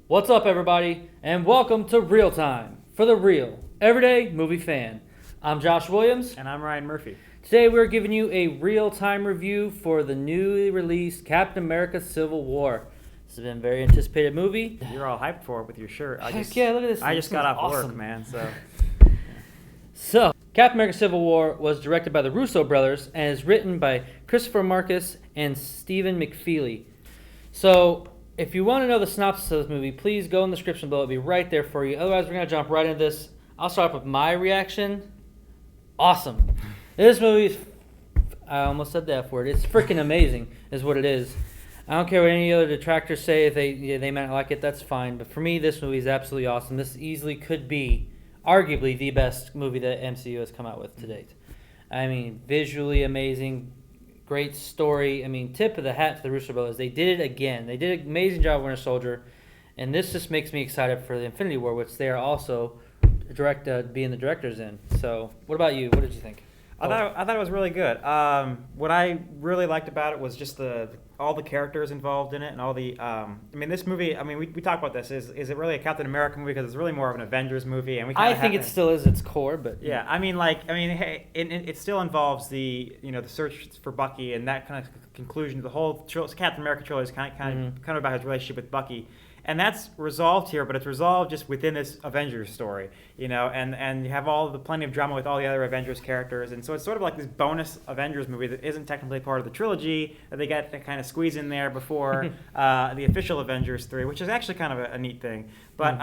What's up, everybody, and welcome to ReelTime for the real, everyday movie fan. I'm Josh Williams. And I'm Ryan Murphy. Today we're giving you a real-time review for the newly released Captain America Civil War. This has been a very anticipated movie. You're all hyped for it with your shirt. Yeah, look at this. I just got off awesome. work, man, so... So, Captain America Civil War was directed by the Russo brothers and is written by Christopher Marcus and Stephen McFeely. So, if you want to know the synopsis of this movie, please go in the description below. It'll be right there for you. Otherwise, we're going to jump right into this. I'll start with my reaction. Awesome. This movie is, I almost said the F word. It's freaking amazing is what it is. I don't care what any other detractors say. If they might not like it, that's fine. But for me, this movie is absolutely awesome. This easily could be, arguably, the best movie that MCU has come out with to date. I mean, visually amazing. Great story. I mean, tip of the hat to the Russo brothers. They did it again. They did an amazing job with Winter Soldier. And this just makes me excited for the Infinity War, which they are also being the directors in. So, what about you? What did you think? I thought it was really good. What I really liked about it was just all the characters involved in it and all the. This movie. We talk about this. Is it really a Captain America movie? Because it's really more of an Avengers movie, and I think it still is its core, but yeah. Hey, it still involves the search for Bucky and that kind of conclusion. The whole Captain America trilogy is kind of about his relationship with Bucky. And that's resolved here, but it's resolved just within this Avengers story, and you have plenty of drama with all the other Avengers characters, and so it's sort of like this bonus Avengers movie that isn't technically part of the trilogy that they get to kind of squeeze in there before the official Avengers 3, which is actually kind of a neat thing. But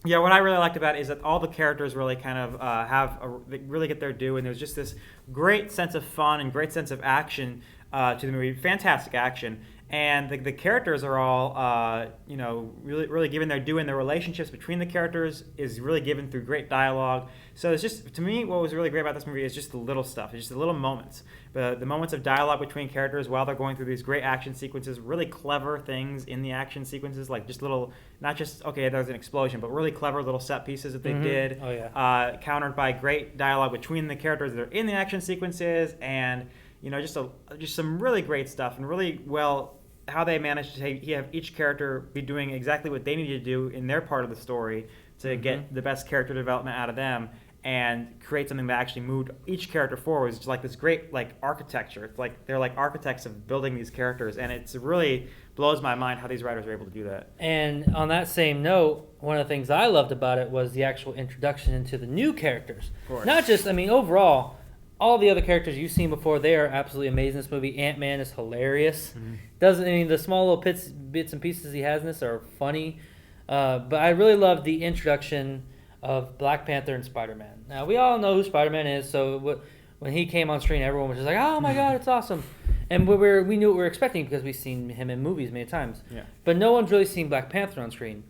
what I really liked about it is that all the characters really kind of they really get their due, and there's just this great sense of fun and great sense of action to the movie, fantastic action. And the characters are all, really given their due, and the relationships between the characters is really given through great dialogue. So it's just, to me, what was really great about this movie is just the little stuff. It's just the little moments. The moments of dialogue between characters while they're going through these great action sequences, really clever things in the action sequences, like just little, not just, okay, there's an explosion, but really clever little set pieces that they did. Oh, yeah. Countered by great dialogue between the characters that are in the action sequences, and, just some really great stuff, and really well... how they managed to have each character be doing exactly what they needed to do in their part of the story to get the best character development out of them and create something that actually moved each character forward. It's just like this great architecture. It's like they're like architects of building these characters, and it really blows my mind how these writers are able to do that. And on that same note, one of the things I loved about it was the actual introduction into the new characters. Of course. Not just, overall, all the other characters you've seen before, they are absolutely amazing in this movie. Ant-Man is hilarious. The small little bits and pieces he has in this are funny. But I really love the introduction of Black Panther and Spider-Man. Now, we all know who Spider-Man is, so when he came on screen, everyone was just like, oh my God, it's awesome. And we knew what we were expecting because we've seen him in movies many times. Yeah. But no one's really seen Black Panther on screen.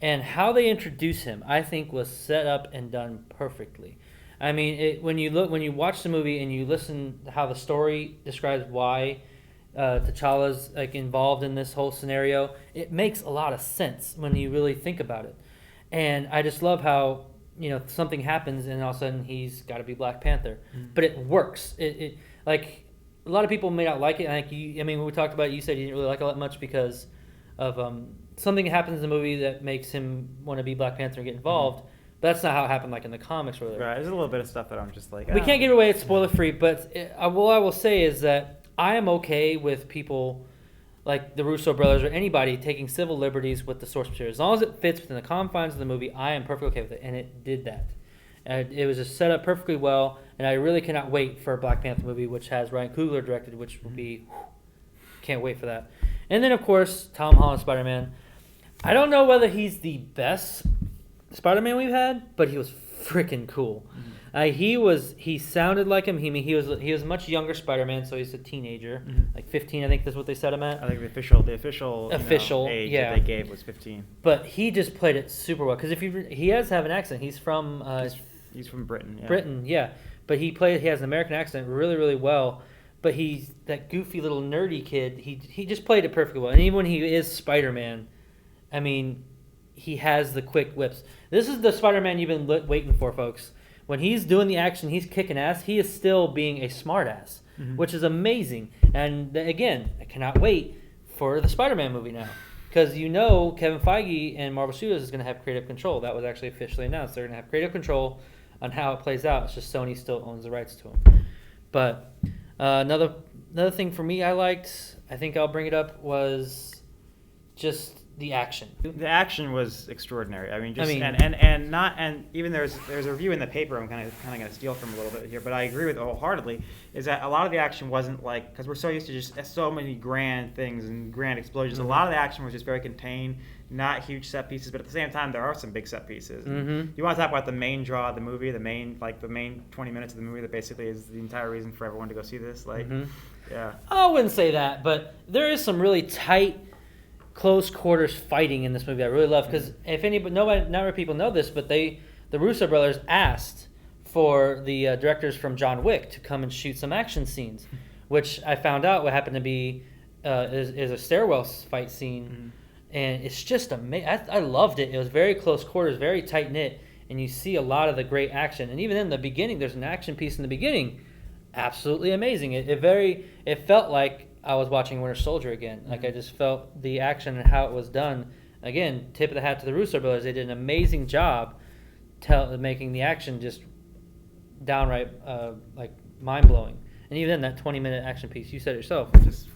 And how they introduce him, I think, was set up and done perfectly. When you watch the movie and you listen to how the story describes why T'Challa's involved in this whole scenario, it makes a lot of sense when you really think about it. And I just love how something happens and all of a sudden he's got to be Black Panther, but it works. It a lot of people may not like it. When we talked about it, you said you didn't really like it that much because of something happens in the movie that makes him want to be Black Panther and get involved. That's not how it happened, in the comics. Right, there's a little bit of stuff that I'm just like... We can't give it away, it's spoiler-free, but what I will say is that I am okay with people like the Russo brothers or anybody taking civil liberties with the source material. As long as it fits within the confines of the movie, I am perfectly okay with it, and it did that. It was just set up perfectly well, and I really cannot wait for a Black Panther movie, which has Ryan Coogler directed, which will be... Can't wait for that. And then, of course, Tom Holland Spider-Man. I don't know whether he's the best Spider-Man we've had, but he was freaking cool. He sounded like him. He was a much younger Spider-Man, so he's a teenager, 15. I think that's what they set him at. I think the official age that they gave was 15. But he just played it super well because he does have an accent. He's from he's from Britain. Yeah. Britain, yeah. But he has an American accent really, really well. But he's that goofy little nerdy kid. He just played it perfectly well. And even when he is Spider-Man, he has the quick whips. This is the Spider-Man you've been waiting for, folks. When he's doing the action, he's kicking ass, he is still being a smartass, which is amazing. And again, I cannot wait for the Spider-Man movie now. because Kevin Feige and Marvel Studios is going to have creative control. That was actually officially announced. They're going to have creative control on how it plays out. It's just Sony still owns the rights to them. But another thing for me I liked, I think I'll bring it up, was just the action. The action was extraordinary. I mean, even there's a review in the paper I'm kind of going to steal from a little bit here, but I agree with it wholeheartedly. Is that a lot of the action wasn't like, because we're so used to just so many grand things and grand explosions. Mm-hmm. A lot of the action was just very contained, not huge set pieces, but at the same time there are some big set pieces. Mm-hmm. You want to talk about the main draw of the movie, the main 20 minutes of the movie that basically is the entire reason for everyone to go see this. Like, mm-hmm. Yeah. I wouldn't say that, but there is some really tight, close quarters fighting in this movie I really love, because not many people know this, but the Russo brothers asked for the directors from John Wick to come and shoot some action scenes, which I found out what happened to be is a stairwell fight scene, Mm-hmm. and it's just amazing. I loved it. It was very close quarters, very tight knit, and you see a lot of the great action. And even in the beginning, there's an action piece in the beginning, absolutely amazing. It felt like I was watching Winter Soldier again. Mm-hmm. Like, I just felt the action and how it was done. Again, tip of the hat to the Russo brothers. They did an amazing job making the action just downright like mind-blowing. And even then, that 20-minute action piece, you said it yourself, just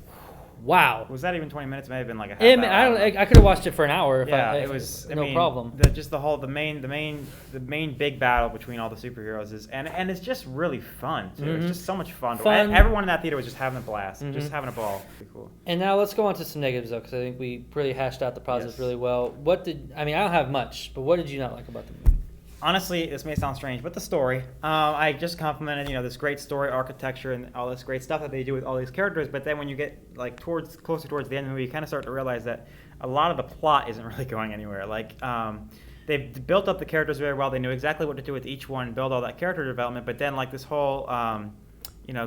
wow. Was that even 20 minutes? It may have been like a half hour. I could have watched it for an hour. It was no problem. The main big battle between all the superheroes is and it's just really fun too. Mm-hmm. It's just so much fun. Everyone in that theater was just having a blast, mm-hmm. just having a ball. Pretty cool. And now let's go on to some negatives though, because I think we really hashed out the positives really well. I don't have much, but what did you not like about the movie? Honestly, this may sound strange, but the story. I just complimented, this great story architecture and all this great stuff that they do with all these characters. But then when you get like closer towards the end of the movie, you kind of start to realize that a lot of the plot isn't really going anywhere. Like they've built up the characters very well. They knew exactly what to do with each one, build all that character development. But then like this whole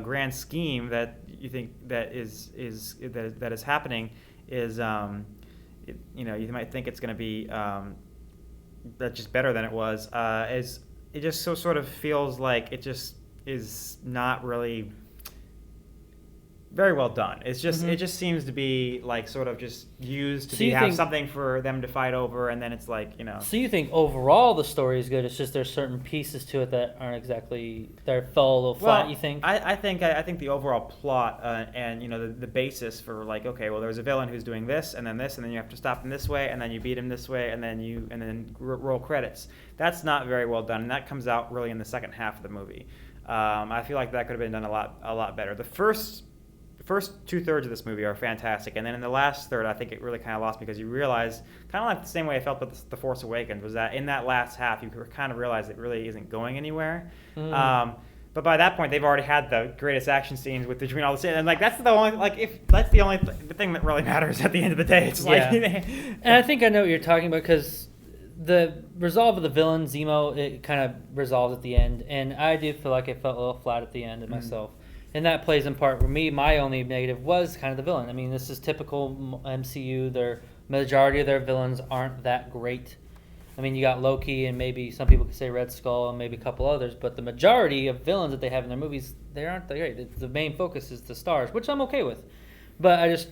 grand scheme that you think that is happening is you might think it's going to be. That's just better than it was. It just sort of feels like it just is not really very well done. It's just It just seems to be like sort of just used to have something for them to fight over, and then it's like So you think overall the story is good? It's just there's certain pieces to it that aren't exactly fell a little flat. You think? I think the overall plot and the basis for like, okay, well there's a villain who's doing this, and then you have to stop him this way, and then you beat him this way, and then roll credits. That's not very well done, and that comes out really in the second half of the movie. I feel like that could have been done a lot better. The first 2/3 of this movie are fantastic, and then in the last third, I think it really kind of lost me, because you realize, kind of like the same way I felt with The Force Awakens, was that in that last half, you kind of realize it really isn't going anywhere. But by that point, they've already had the greatest action scenes between all the scenes, and like that's the only thing that really matters at the end of the day. It's like, and I think I know what you're talking about, because the resolve of the villain Zemo, it kind of resolves at the end, and I do feel like it felt a little flat at the end myself. And that plays in part for me. My only negative was kind of the villain. I mean, this is typical MCU. Their majority of their villains aren't that great. I mean, you got Loki, and maybe some people could say Red Skull, and maybe a couple others. But the majority of villains that they have in their movies, they aren't that great. The main focus is the stars, which I'm okay with. But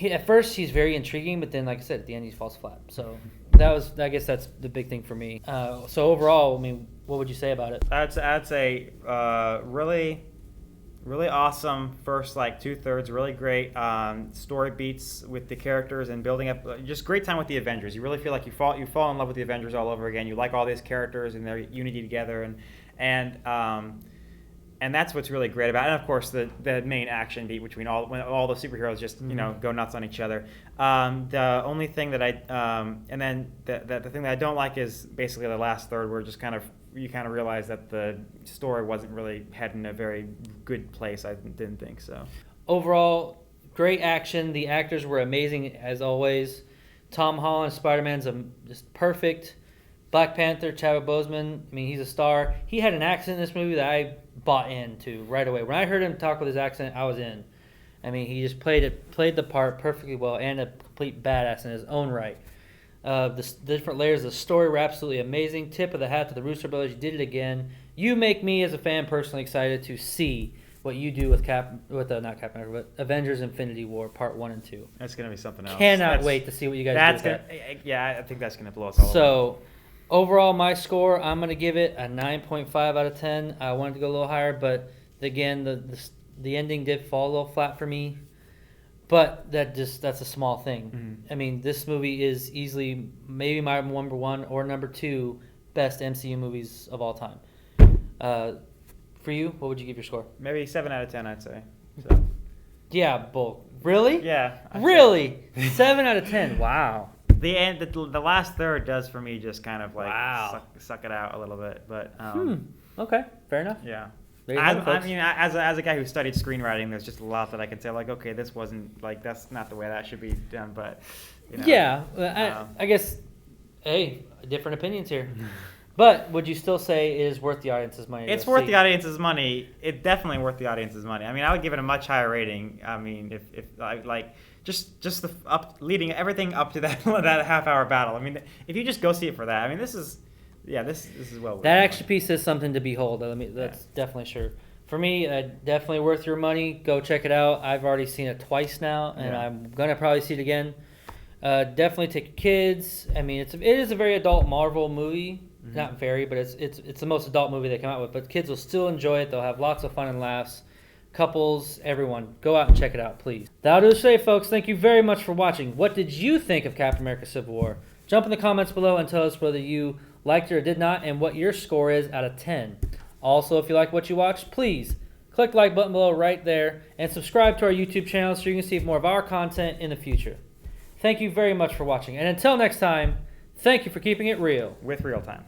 at first he's very intriguing, but then, like I said, at the end he falls flat. So I guess that's the big thing for me. So overall, I mean, what would you say about it? I'd say really awesome first 2/3, really great story beats with the characters and building up, just great time with the Avengers. You really feel like you fall in love with the Avengers all over again. You like all these characters and their unity together, and that's what's really great about it. And of course the main action beat when all the superheroes just go nuts on each other. The only thing that and then the thing that I don't like is basically the last third, where just you kind of realize that the story wasn't really heading in a very good place. I didn't think so. Overall, great action. The actors were amazing as always. Tom Holland, Spider-Man's just perfect. Black Panther, Chadwick Boseman, I mean, he's a star. He had an accent in this movie that I bought into right away. When I heard him talk with his accent, I was in. I mean, he just played the part perfectly well, and a complete badass in his own right. The different layers of the story were absolutely amazing. Tip of the hat to the Russo brothers. You did it again. You make me, as a fan, personally excited to see what you do with not Captain America, but Avengers: Infinity War Part 1 and 2. That's gonna be something else. Cannot wait to see what you guys do with that. Yeah, I think that's gonna blow us all. So, overall, my score, I'm gonna give it a 9.5 out of 10. I wanted to go a little higher, but again, the ending did fall a little flat for me. But that's a small thing. Mm-hmm. I mean, this movie is easily maybe my number 1 or number 2 best MCU movies of all time. For you, what would you give your score? Maybe 7 out of 10, I'd say. So. Yeah, Bull. Really? Yeah. Really? 7 out of 10. Wow. The last third does for me just kind of like suck it out a little bit, but Okay, fair enough. Yeah. I mean, as a guy who studied screenwriting, there's just a lot that I can say, like, okay, this wasn't, like, that's not the way that should be done, but, you know. Yeah, I guess, hey, different opinions here. But would you still say it is worth the audience's money? It's worth the audience's money. It's definitely worth the audience's money. I mean, I would give it a much higher rating. I mean, if I like just the leading everything up to that half-hour battle. I mean, if you just go see it for that, I mean, this is well. That extra piece is something to behold. That's definitely sure. For me, definitely worth your money. Go check it out. I've already seen it twice now, and I'm gonna probably see it again. Definitely take your kids. I mean, it is a very adult Marvel movie. Mm-hmm. Not very, but it's the most adult movie they come out with. But kids will still enjoy it. They'll have lots of fun and laughs. Couples, everyone, go out and check it out, please. That'll do it today, folks. Thank you very much for watching. What did you think of Captain America: Civil War? Jump in the comments below and tell us whether you liked it or did not, and what your score is out of 10. Also, if you like what you watched, please click the like button below right there and subscribe to our YouTube channel so you can see more of our content in the future. Thank you very much for watching, and until next time, thank you for keeping it real with ReelTime.